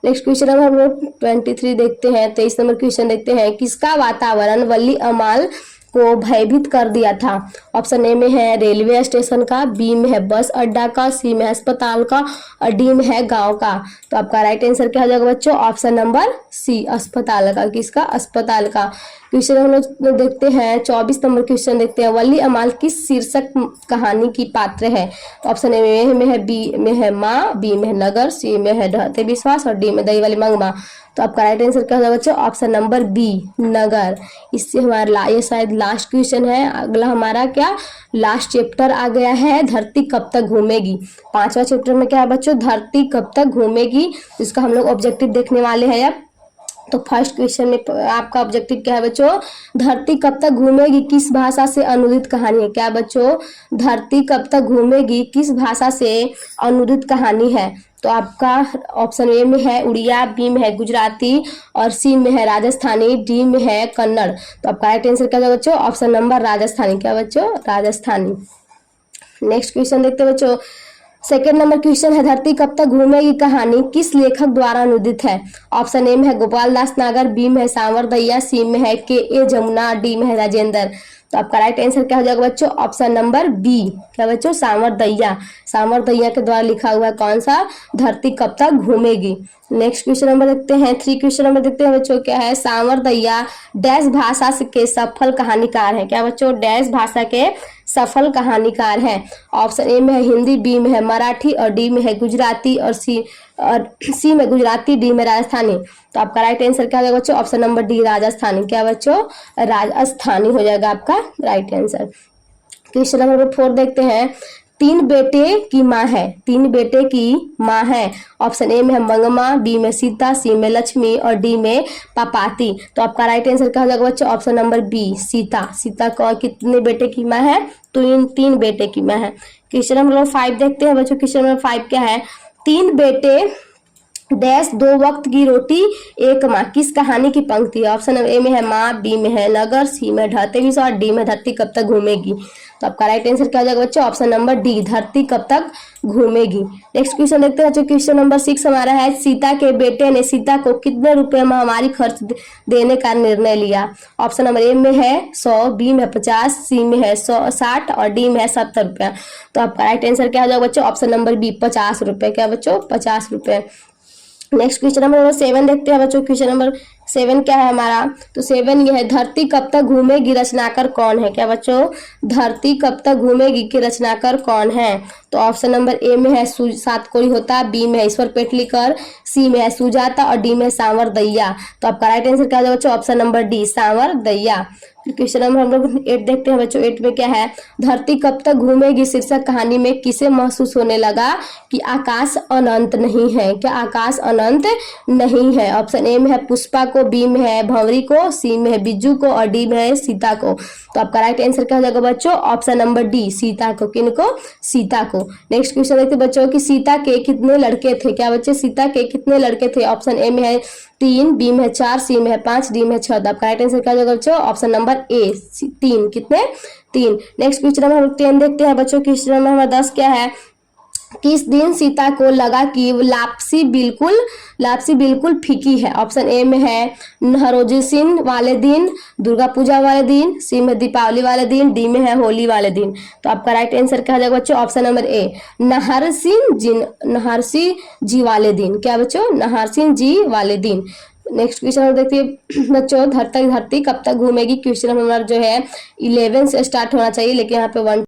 Speaker 1: नेक्स्ट क्वेश्चन हम लोग 23 देखते हैं, 23 नंबर क्वेश्चन देखते हैं, किसका वातावरण वली अमाल को भयभीत कर दिया था? ऑप्शन ए में है रेलवे स्टेशन का, बी में है बस अड्डा का, सी में अस्पताल का और डी में है गांव का। तो आपका राइट आंसर क्या हो जाएगा बच्चों? ऑप्शन नंबर सी, अस्पताल का। किसका? अस्पताल का। क्वेश्चन हम लोग देखते हैं 24 नंबर क्वेश्चन देखते हैं, वली अमाल किस शीर्षक कहानी की पात्र है? ऑप्शन ए में है बी में है माँ, बी में है नगर, सी में है ढहते विश्वास और डी में दही वाली मंगमा। तो आपका राइट आंसर क्या होगा बच्चों? ऑप्शन नंबर बी, नगर। इससे हमारा ये शायद लास्ट क्वेश्चन है। अगला हमारा क्या लास्ट चैप्टर आ गया है, धरती कब तक घूमेगी। 5वां चैप्टर में क्या है बच्चों? धरती कब तक घूमेगी। इसका हम लोग ऑब्जेक्टिव देखने वाले हैं अब। तो फर्स्ट क्वेश्चन में आपका ऑब्जेक्टिव क्या है बच्चों? धरती कब तक घूमेगी किस भाषा से अनुदित कहानी है? क्या बच्चों? धरती कब तक घूमेगी किस भाषा से अनुदित कहानी है? तो आपका ऑप्शन ए में है उड़िया, बी में है गुजराती और सी में है राजस्थानी, डी में है कन्नड़। तो आपका राइट आंसर क्या है बच्चों? Option number Rajasthani. क्या बच्चों? राजस्थानी। नेक्स्ट क्वेश्चन देखते हैं बच्चों, सेकेंड नंबर क्वेश्चन है, धरती कब तक घूमेगी कहानी किस लेखक द्वारा अनुदित है? ऑप्शन ए में है गोपाल दास नागर, बी में है सांवर दहिया, सी में है के ए जमुना, डी में है राजेंद्र। तो आपका राइट आंसर क्या हो जाएगा बच्चों, ऑप्शन नंबर बी। क्या बच्चों, सामरदैया। सामरदैया के द्वारा लिखा हुआ है कौन सा, धरती कब तक घूमेगी। नेक्स्ट क्वेश्चन नंबर देखते हैं, 3 क्वेश्चन नंबर देखते हैं बच्चों, क्या है, सामरदैया डैश भाषा के सफल कहानीकार है। क्या बच्चों, डैश भाषा के सफल कहानीकार हैं। ऑप्शन ए में है हिंदी, बी में है मराठी और डी में है गुजराती और सी में गुजराती, डी में राजस्थानी। तो आपका राइट आंसर क्या हो जाएगा बच्चों, ऑप्शन नंबर डी राजस्थानी। क्या बच्चों, राजस्थानी हो जाएगा आपका राइट आंसर। क्वेश्चन नंबर 4 देखते हैं, 3 बेटे की माँ है, 3 बेटे की माँ है। ऑप्शन ए में है मंगमा, बी में सीता, सी में लक्ष्मी और डी में पापाती। तो आपका राइट आंसर क्या हो जाएगा बच्चों, option number B Sita. Sita को कितने बेटे की माँ है, तो इन 3 बेटे की माँ है। क्वेश्चन नंबर 5 देखते हैं बच्चों, क्वेश्चन नंबर 5 क्या है, 3 बेटे डैश 2 वक्त की रोटी एक माँ किस कहानी की पंक्ति है। ऑप्शन ए में है माँ, बी में है नगर, सी में ढहते विश्व और डी में धरती कब तक घूमेगी। तो आपका राइट आंसर क्या हो जाएगा बच्चों, ऑप्शन नंबर डी धरती कब तक घूमेगी। नेक्स्ट क्वेश्चन देखते हैं बच्चों, क्वेश्चन नंबर 6 हमारा है, सीता के बेटे ने सीता को कितने रुपए महामारी खर्च देने का निर्णय लिया। ऑप्शन नंबर ए में है 100, बी में 50, सी में है 60 और डी में है 70 रुपया। तो आपका राइट आंसर क्या हो जाएगा बच्चों, ऑप्शन नंबर बी 50 रुपए। क्या बच्चों, 50 रुपए। नेक्स्ट क्वेश्चन नंबर 7 देखते हैं बच्चों, क्वेश्चन नंबर 7 क्या है हमारा, तो 7 ये है, धरती कब तक घूमेगी रचनाकर कौन है। क्या बच्चों, धरती कब तक घूमेगी के रचनाकर कौन है। तो ऑप्शन नंबर ए में है सातकोई होता, बी में है ईश्वर पेटलीकर, सी में है सुजाता और डी में है सांवरदैया। तो आपका राइट आंसर क्या है बच्चों, option number D Sanwardaiya. Question number हम लोग 8 देखते हैं बच्चों, 8 में क्या है, धरती कब तक घूमेगी शीर्षक कहानी में किसे महसूस होने लगा कि आकाश अनंत नहीं है। क्या आकाश अनंत नहीं है। ऑप्शन ए में है पुष्पा को, बी में है भंवरी को, सी में है बिज्जू को और डी में है सीता को। तो आपका राइट आंसर क्या हो जाएगा बच्चों, ऑप्शन नंबर डी सीता को। किनको, सीता को। नेक्स्ट क्वेश्चन देखते हैं बच्चों कि सीता के कितने लड़के थे। क्या बच्चे, सीता के कितने लड़के थे। ऑप्शन ए में है 3, बी में है 4, सी में है 5, डी में है 6। आपका राइट आंसर क्या हो जाएगा बच्चों, ऑप्शन नंबर ए 3। कितने, 3। नेक्स्ट क्वेश्चन नंबर 10 देखते हैं बच्चों, क्वेश्चन नंबर हमारा 10 क्या है, किस दिन सीता को लगा कि लापसी बिल्कुल फीकी है। ऑप्शन ए में है नहरोजिसिन वाले दिन, दुर्गा पूजा वाले दिन, सी में दीपावली वाले दिन, डी में है होली वाले दिन। तो आपका राइट आंसर क्या हो जाएगा बच्चों, ऑप्शन नंबर ए नहरसी जी वाले दिन। क्या बच्चों, नहरसिंह जी वाले दिन। नेक्स्ट क्वेश्चन देखिए बच्चों, धरती कब तक घूमेगी। क्वेश्चन हमारा जो है 11 से स्टार्ट होना चाहिए, लेकिन यहाँ पे 1